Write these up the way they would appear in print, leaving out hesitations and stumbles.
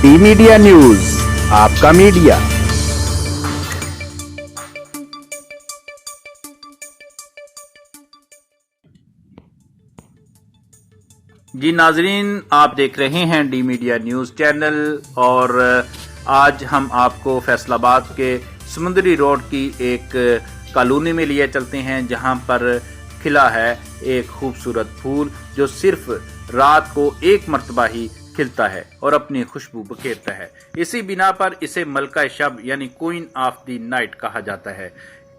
D media news, आपका media. जी नाजरीन, आप देख रहे हैं डी मीडिया न्यूज चैनल और आज हम आपको फैसलाबाद के समुंदरी रोड की एक कॉलोनी में लिए चलते हैं, जहां पर खिला है एक खूबसूरत फूल जो सिर्फ रात को एक मर्तबा ही खिलता है और अपनी खुशबू बखेरता है। इसी बिना पर इसे मलका शब यानी क्वीन ऑफ द नाइट कहा जाता है।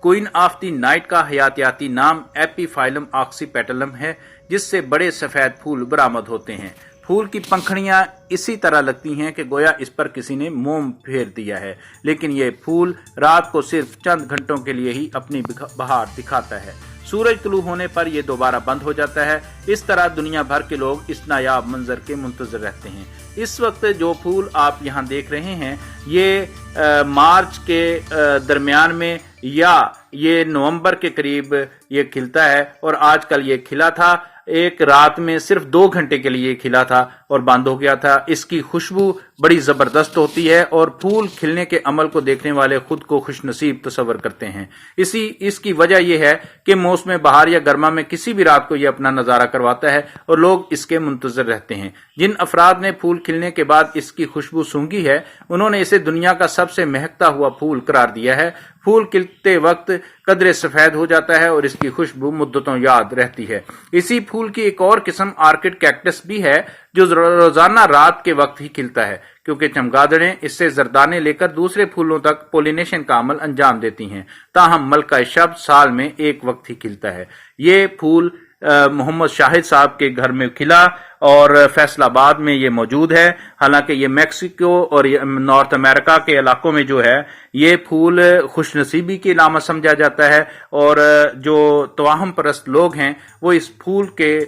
क्वीन ऑफ द नाइट का हयातियाती नाम एपीफाइलम ऑक्सीपेटलम है, जिससे बड़े सफेद फूल बरामद होते हैं। फूल की पंखड़ियां इसी तरह लगती हैं कि गोया इस पर किसी ने मोम फेर दिया है, लेकिन ये फूल रात को सिर्फ चंद घंटों के लिए ही अपनी बहार दिखाता है। सूरज तुलू होने पर यह दोबारा बंद हो जाता है। इस तरह दुनिया भर के लोग इस नायाब मंजर के मुंतजर रहते हैं। इस वक्त जो फूल आप यहाँ देख रहे हैं ये मार्च के दरमियान में या ये नवंबर के करीब ये खिलता है और आजकल ये खिला था। एक रात में सिर्फ 2 घंटे के लिए खिला था और बंद हो गया था। इसकी खुशबू बड़ी जबरदस्त होती है और फूल खिलने के अमल को देखने वाले खुद को खुशनसीब तस्वर करते हैं। इसकी वजह यह है कि मौसम बहार या गर्मा में किसी भी रात को यह अपना नजारा करवाता है और लोग इसके मुंतजर रहते हैं। जिन अफराद ने फूल खिलने के बाद इसकी खुशबू सूंघी है, उन्होंने इसे दुनिया का सबसे महकता हुआ फूल करार दिया है। फूल खिलते वक्त कदरे सफेद हो जाता है और इसकी खुशबू मुद्दतों याद रहती है। इसी फूल की एक और किस्म आर्किड कैक्टस भी है, जो रोजाना रात के वक्त ही खिलता है, क्योंकि चमगादड़ें इससे जरदाने लेकर दूसरे फूलों तक पोलिनेशन का अमल अंजाम देती हैं। ताहम मलका शब साल में एक वक्त ही खिलता है। ये फूल मोहम्मद शाहिद साहब के घर में खिला और फैसलाबाद में ये मौजूद है। हालांकि ये मैक्सिको और नॉर्थ अमेरिका के इलाकों में जो है ये फूल खुशनसीबी की अलामत समझा जाता है और जो तवाहम परस्त लोग हैं वो इस फूल के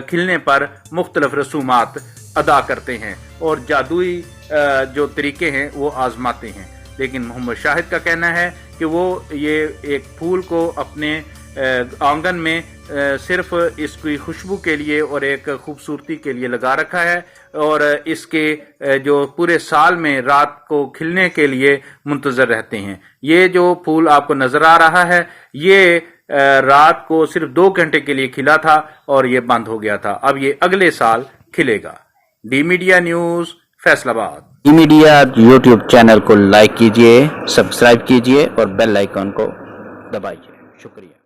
खिलने पर मुख्तलिफ रसूमात अदा करते हैं और जादुई जो तरीके हैं वो आजमाते हैं। लेकिन मोहम्मद शाहिद का कहना है कि वो ये एक फूल को अपने आंगन में सिर्फ इसकी खुशबू के लिए और एक खूबसूरती के लिए लगा रखा है और इसके जो पूरे साल में रात को खिलने के लिए मुंतजर रहते हैं। ये जो फूल आपको नजर आ रहा है ये रात को सिर्फ 2 घंटे के लिए खिला था और ये बंद हो गया था। अब ये अगले साल खिलेगा। D media news, Faisalabad. D media YouTube channel को लाइक कीजिए, सब्सक्राइब कीजिए और बेल आइकन को दबाइए। शुक्रिया।